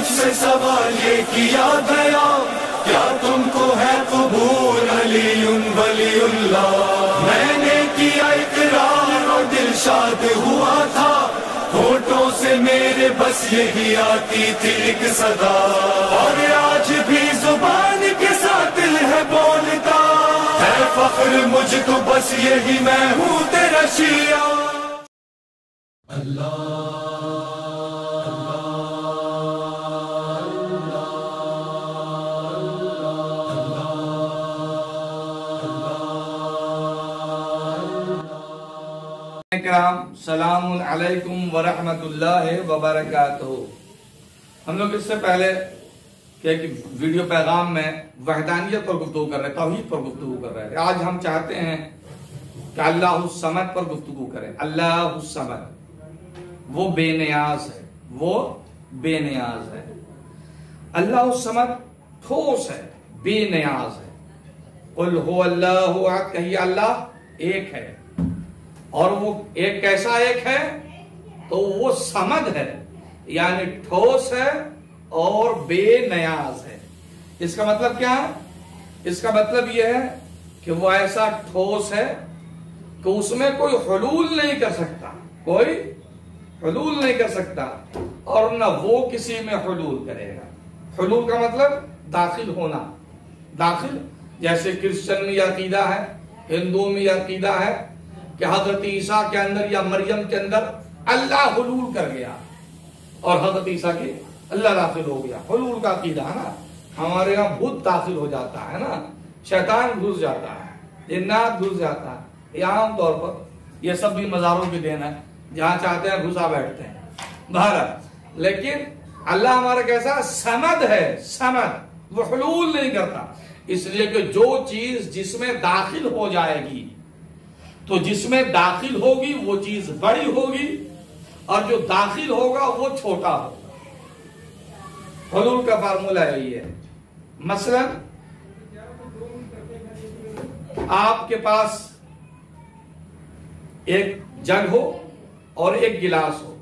مجھ سے سوال یہ کیا گیا کیا تم کو ہے قبول علی ولی اللہ؟ میں نے کیا اقرار اور دل شاد ہوا تھا، ہونٹوں سے میرے بس یہی آتی تھی ایک صدا، اور آج بھی زبان کے ساتھ دل ہے بولتا ہے فخر مجھ کو، بس یہی میں ہوں تیرا شیعہ۔ کرام سلام علیکم ورحمۃ اللہ وبرکاتہ۔ ہم لوگ اس سے پہلے کہ ایک ویڈیو پیغام میں وحدانیت پر گفتگو کر رہے ہیں، توحید پر گفتگو کر رہے ہیں۔ آج ہم چاہتے ہیں کہ اللہ الصمد پر گفتگو کریں۔ اللہ الصمد وہ بے نیاز ہے، وہ بے نیاز ہے۔ اللہ الصمد ٹھوس ہے، بے نیاز ہے۔ قل هو اللہ احد، کہیے اللہ ایک ہے، اور وہ ایک کیسا ایک ہے تو وہ صمد ہے، یعنی ٹھوس ہے اور بے نیاز ہے۔ اس کا مطلب کیا ہے؟ اس کا مطلب یہ ہے کہ وہ ایسا ٹھوس ہے کہ اس میں کوئی حلول نہیں کر سکتا، کوئی حلول نہیں کر سکتا، اور نہ وہ کسی میں حلول کرے گا۔ حلول کا مطلب داخل ہونا، داخل، جیسے کرسچن میں یہ عقیدہ ہے، ہندو میں یہ عقیدہ ہے کہ حضرت عیسیٰ کے اندر یا مریم کے اندر اللہ حلول کر گیا اور حضرت عیسیٰ کے اللہ داخل ہو گیا۔ حلول کا عقیدہ ہے نا۔ ہمارے یہاں بھوت داخل ہو جاتا ہے نا، شیطان گھس جاتا ہے، جنات گھس جاتا ہے، یہ عام طور پر یہ سب بھی مزاروں کی دین ہے، جہاں چاہتے ہیں گھسا بیٹھتے ہیں بہرحال۔ لیکن اللہ ہمارا کیسا صمد ہے، صمد، وہ حلول نہیں کرتا، اس لیے کہ جو چیز جس میں داخل ہو جائے گی تو جس میں داخل ہوگی وہ چیز بڑی ہوگی، اور جو داخل ہوگا وہ چھوٹا ہوگا۔ حلول کا فارمولہ یہی ہے۔ مثلا آپ کے پاس ایک جگ ہو اور ایک گلاس ہو،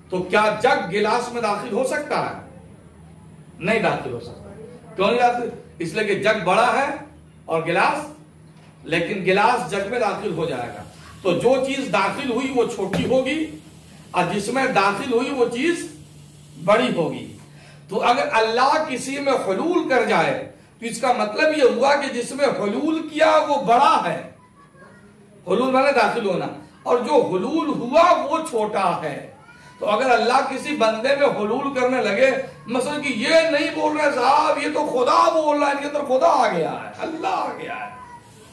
تو کیا جگ گلاس میں داخل ہو سکتا ہے؟ نہیں داخل ہو سکتا۔ کیوں نہیں داخل؟ اس لیے کہ جگ بڑا ہے اور گلاس، لیکن گلاس جگ میں داخل ہو جائے گا، تو جو چیز داخل ہوئی وہ چھوٹی ہوگی، اور جس میں داخل ہوئی وہ چیز بڑی ہوگی۔ تو اگر اللہ کسی میں حلول کر جائے تو اس کا مطلب یہ ہوا کہ جس میں حلول کیا وہ بڑا ہے، حلول مانے داخل ہونا، اور جو حلول ہوا وہ چھوٹا ہے۔ تو اگر اللہ کسی بندے میں حلول کرنے لگے، مثلا کہ یہ نہیں بول رہے صاحب، یہ تو خدا بول رہا ہے، ان کے اندر خدا آ گیا ہے، اللہ آ گیا ہے،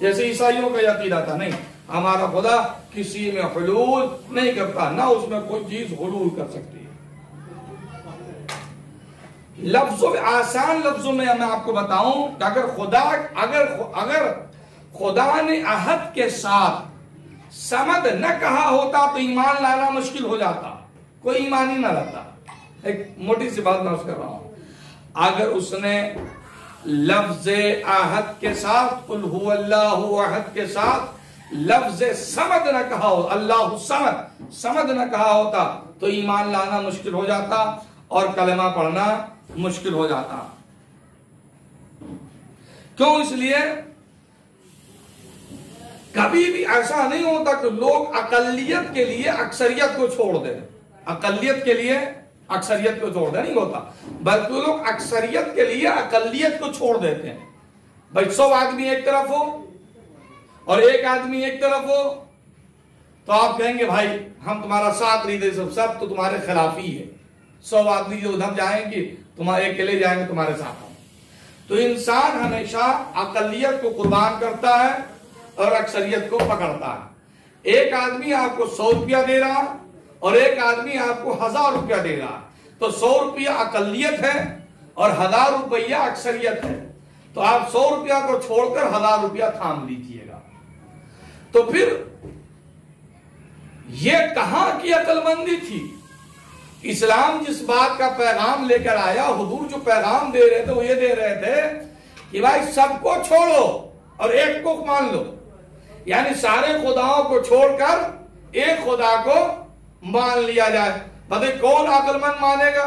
جیسے عیسائیوں کا عقیدہ تھا، نہیں، ہمارا خدا کسی میں حلول نہیں کرتا، نہ اس میں کوئی چیز حلول کر سکتی ہے۔ لفظوں میں، آسان لفظوں میں میں آپ کو بتاؤں کہ اگر خدا نے احد کے ساتھ صمد نہ کہا ہوتا تو ایمان لانا مشکل ہو جاتا، کوئی ایمان ہی نہ رہتا۔ ایک موٹی سی بات میں اس کر رہا ہوں، اگر اس نے لفظ احد کے ساتھ، قل هو اللہ احد کے ساتھ لفظ صمد نہ کہا ہو، اللہ صمد، صمد نہ کہا ہوتا تو ایمان لانا مشکل ہو جاتا اور کلمہ پڑھنا مشکل ہو جاتا۔ کیوں؟ اس لیے کبھی بھی ایسا نہیں ہوتا کہ لوگ اقلیت کے لیے اکثریت کو چھوڑ دیں، اقلیت کے لیے اکثریت کو چھوڑ دیں، نہیں ہوتا، بلکہ لوگ اکثریت کے لیے اقلیت کو چھوڑ دیتے ہیں۔ بھائی 100 آدمی ایک طرف ہو اور ایک آدمی ایک طرف ہو تو آپ کہیں گے بھائی ہم تمہارا ساتھ نہیں دے سکتے، سب تو تمہارے خلاف ہی ہے۔ 100 آدمی جو ادھر جائیں گے، تمہارے اکیلے جائیں گے تمہارے ساتھ ہوں۔ تو انسان ہمیشہ اقلیت کو قربان کرتا ہے اور اکثریت کو پکڑتا ہے۔ ایک آدمی آپ کو 100 روپیہ دے رہا اور ایک آدمی آپ کو 1000 روپیہ دے رہا، تو 100 روپیہ اقلیت ہے اور 1000 روپیہ اکثریت ہے، تو آپ 100 روپیہ کو چھوڑ کر 1000 روپیہ تھام لیجئے گا۔ تو پھر یہ کہاں کی عقل مندی تھی؟ اسلام جس بات کا پیغام لے کر آیا، حضور جو پیغام دے رہے تھے وہ یہ دے رہے تھے کہ بھائی سب کو چھوڑو اور ایک کو مان لو، یعنی سارے خداؤں کو چھوڑ کر ایک خدا کو مان لیا جائے۔ بھائی کون عقل مند مانے گا؟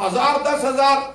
1000, 10,000